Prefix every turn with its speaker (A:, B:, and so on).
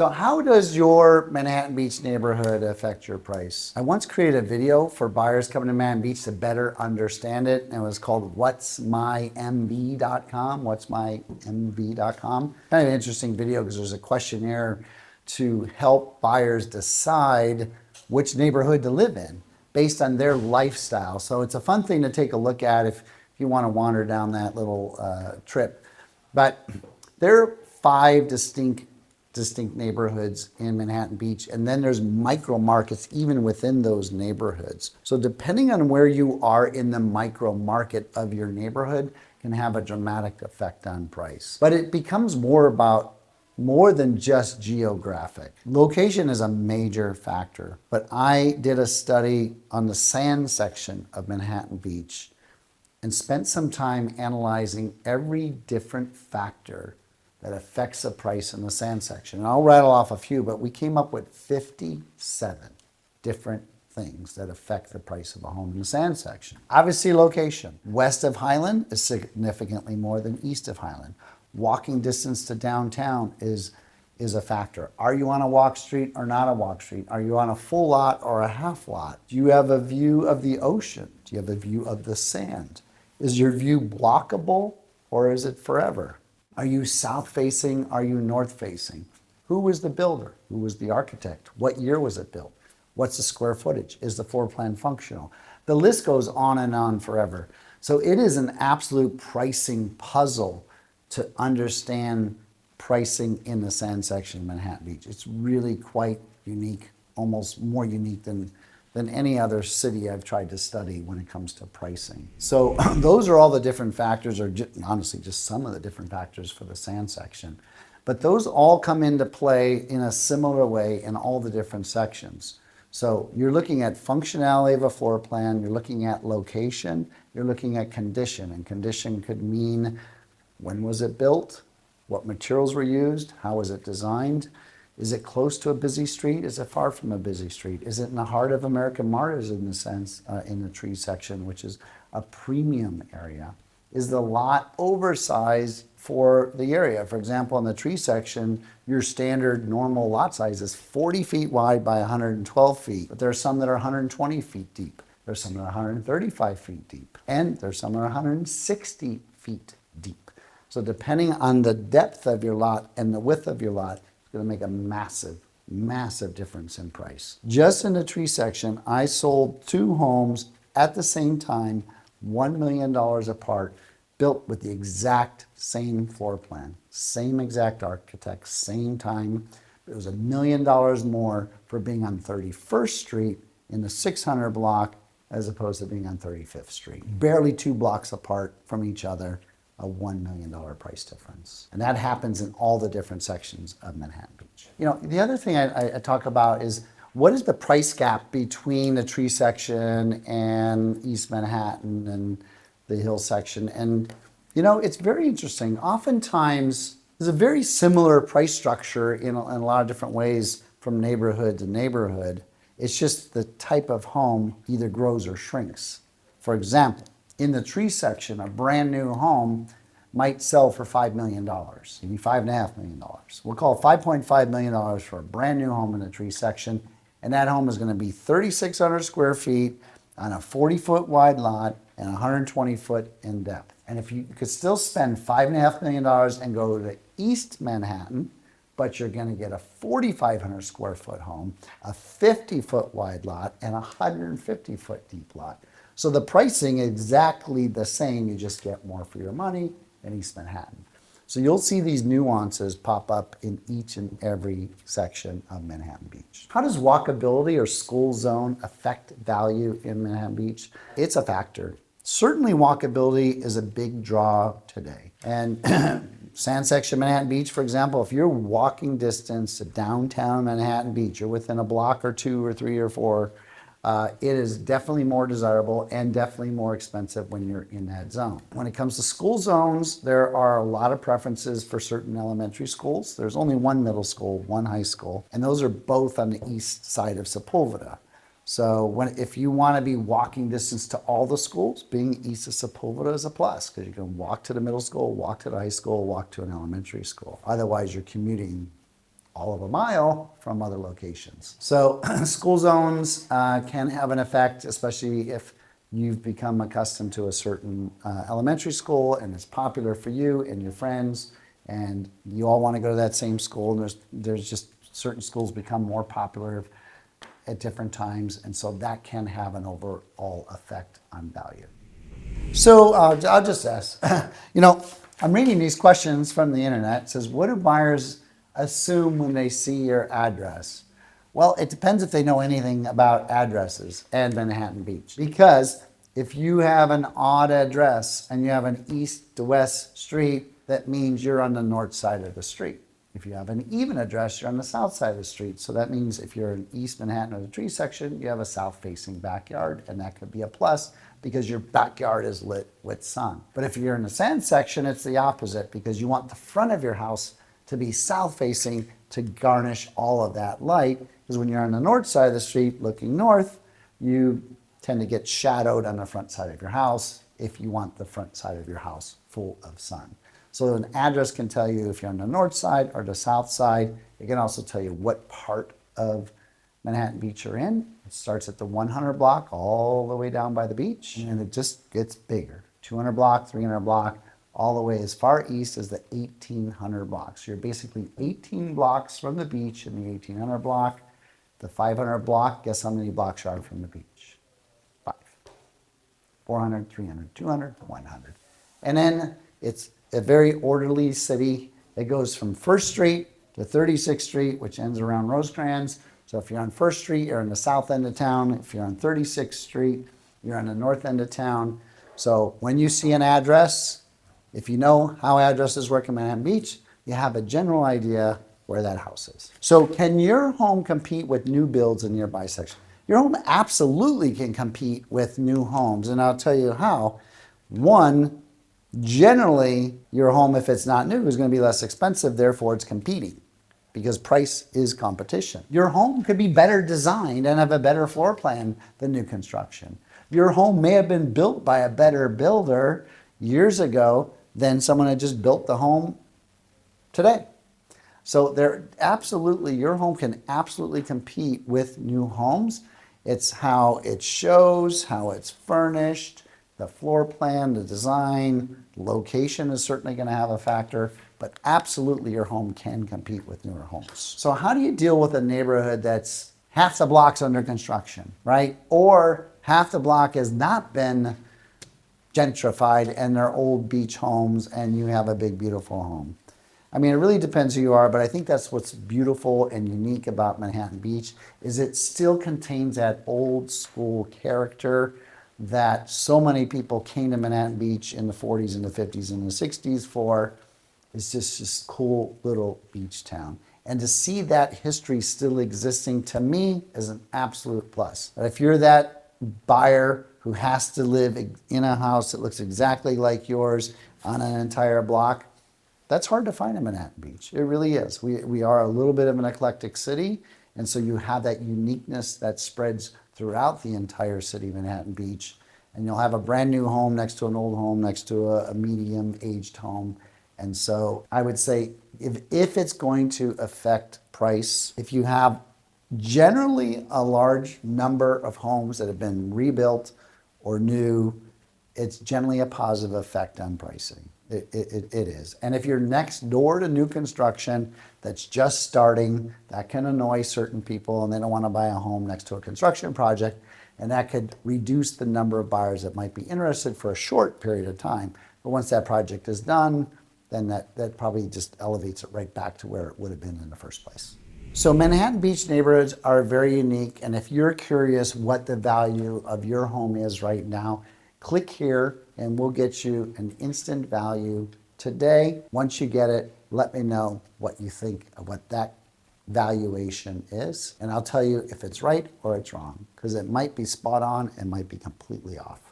A: So how does your Manhattan Beach neighborhood affect your price? I once created a video for buyers coming to Manhattan Beach to better understand it. And it was called whatsmymv.com, whatsmymv.com. Kind of an interesting video because there's a questionnaire to help buyers decide which neighborhood to live in based on their lifestyle. So it's a fun thing to take a look at if you want to wander down that little trip. But there are 5 distinct neighborhoods in Manhattan Beach, and then there's micro markets even within those neighborhoods. So depending on where you are in the micro market of your neighborhood can have a dramatic effect on price. But it becomes more than just geographic. Location is a major factor, but I did a study on the sand section of Manhattan Beach and spent some time analyzing every different factor that affects the price in the sand section. And I'll rattle off a few, but we came up with 57 different things that affect the price of a home in the sand section. Obviously, location. West of Highland is significantly more than east of Highland. Walking distance to downtown is a factor. Are you on a walk street or not a walk street? Are you on a full lot or a half lot? Do you have a view of the ocean? Do you have a view of the sand? Is your view blockable or is it forever? Are you south facing? Are you north facing? Who was the builder? Who was the architect? What year was it built? What's the square footage? Is the floor plan functional? The list goes on and on forever. So it is an absolute pricing puzzle to understand pricing in the sand section of Manhattan Beach. It's really quite unique, almost more unique than any other city I've tried to study when it comes to pricing. So those are all the different factors, or honestly just some of the different factors for the sand section. But those all come into play in a similar way in all the different sections. So you're looking at functionality of a floor plan, you're looking at location, you're looking at condition, and condition could mean when was it built, what materials were used, how was it designed, is it close to a busy street? Is it far from a busy street? Is it in the heart of American Martyrs in the sense, in the tree section, which is a premium area? Is the lot oversized for the area? For example, in the tree section, your standard normal lot size is 40 feet wide by 112 feet, but there are some that are 120 feet deep. There's some that are 135 feet deep, and there's some that are 160 feet deep. So depending on the depth of your lot and the width of your lot, going to make a massive difference in price. Just in the tree section, I sold 2 homes at the same time, $1 million apart, built with the exact same floor plan, same exact architect, same time. It was $1 million more for being on 31st Street in the 600 block as opposed to being on 35th Street. Barely 2 blocks apart from each other. A $1 million price difference. And that happens in all the different sections of Manhattan Beach. You know, the other thing I talk about is what is the price gap between the tree section and East Manhattan and the hill section? And, you know, it's very interesting. Oftentimes, there's a very similar price structure in a lot of different ways from neighborhood to neighborhood. It's just the type of home either grows or shrinks. For example, in the tree section, a brand new home might sell for $5 million, maybe $5.5 million. We'll call it $5.5 million for a brand new home in the tree section. And that home is going to be 3,600 square feet on a 40-foot wide lot and 120 foot in depth. And if you could still spend $5.5 million and go to East Manhattan, but you're going to get a 4,500 square foot home, a 50-foot wide lot, and a 150-foot deep lot. So the pricing is exactly the same, you just get more for your money in East Manhattan. So you'll see these nuances pop up in each and every section of Manhattan Beach. How does walkability or school zone affect value in Manhattan Beach? It's a factor. Certainly walkability is a big draw today. And sand section Manhattan Beach, for example, if you're walking distance to downtown Manhattan Beach, you're within a block or 2 or 3 or 4, it is definitely more desirable and definitely more expensive when you're in that zone. When it comes to school zones, there are a lot of preferences for certain elementary schools. There's only 1 middle school, 1 high school, and those are both on the east side of Sepulveda. So if you want to be walking distance to all the schools, being east of Sepulveda is a plus because you can walk to the middle school, walk to the high school, walk to an elementary school. Otherwise, you're commuting all of a mile from other locations. So school zones can have an effect, especially if you've become accustomed to a certain elementary school and it's popular for you and your friends, and you all want to go to that same school. And there's just certain schools become more popular at different times, and so that can have an overall effect on value. So I'll just ask, I'm reading these questions from the internet. It says, what do buyers assume when they see your address? Well, it depends if they know anything about addresses and Manhattan Beach. Because if you have an odd address and you have an east to west street, that means you're on the north side of the street. If you have an even address, you're on the south side of the street. So that means if you're in East Manhattan or the tree section, you have a south-facing backyard, and that could be a plus because your backyard is lit with sun. But if you're in the sand section, it's the opposite because you want the front of your house to be south-facing to garnish all of that light. Because when you're on the north side of the street looking north, you tend to get shadowed on the front side of your house if you want the front side of your house full of sun. So an address can tell you if you're on the north side or the south side. It can also tell you what part of Manhattan Beach you're in. It starts at the 100 block all the way down by the beach, and it just gets bigger. 200 block, 300 block, all the way as far east as the 1800 blocks. So you're basically 18 blocks from the beach in the 1800 block. The 500 block, guess how many blocks are from the beach? 5. 400, 300, 200, 100. And then it's a very orderly city. It goes from 1st Street to 36th Street, which ends around Rosecrans. So if you're on 1st Street, you're in the south end of town. If you're on 36th Street, you're on the north end of town. So when you see an address, if you know how addresses work in Manhattan Beach, you have a general idea where that house is. So can your home compete with new builds in nearby sections? Your home absolutely can compete with new homes, and I'll tell you how. One, generally, your home, if it's not new, is going to be less expensive, therefore it's competing because price is competition. Your home could be better designed and have a better floor plan than new construction. Your home may have been built by a better builder years ago than someone had just built the home today. So your home can absolutely compete with new homes. It's how it shows, how it's furnished, the floor plan, the design, location is certainly going to have a factor, but absolutely your home can compete with newer homes. So how do you deal with a neighborhood that's half the block's under construction, right? Or half the block has not been gentrified and they're old beach homes and you have a big, beautiful home? I mean, it really depends who you are, but I think that's what's beautiful and unique about Manhattan Beach is it still contains that old school character that so many people came to Manhattan Beach in the 40s and the 50s and the 60s for. It's just this cool little beach town. And to see that history still existing, to me, is an absolute plus. But if you're that buyer who has to live in a house that looks exactly like yours on an entire block, that's hard to find in Manhattan Beach. It really is. We are a little bit of an eclectic city, and so you have that uniqueness that spreads throughout the entire city of Manhattan Beach. And you'll have a brand new home next to an old home, next to a medium-aged home. And so I would say if it's going to affect price, if you have generally a large number of homes that have been rebuilt or new, it's generally a positive effect on pricing. It is. And if you're next door to new construction that's just starting, that can annoy certain people and they don't want to buy a home next to a construction project, and that could reduce the number of buyers that might be interested for a short period of time. But once that project is done, then that probably just elevates it right back to where it would have been in the first place. So Manhattan Beach neighborhoods are very unique, and if you're curious what the value of your home is right now, click here and we'll get you an instant value today. Once you get it, let me know what you think of what that valuation is, and I'll tell you if it's right or it's wrong, because it might be spot on and might be completely off.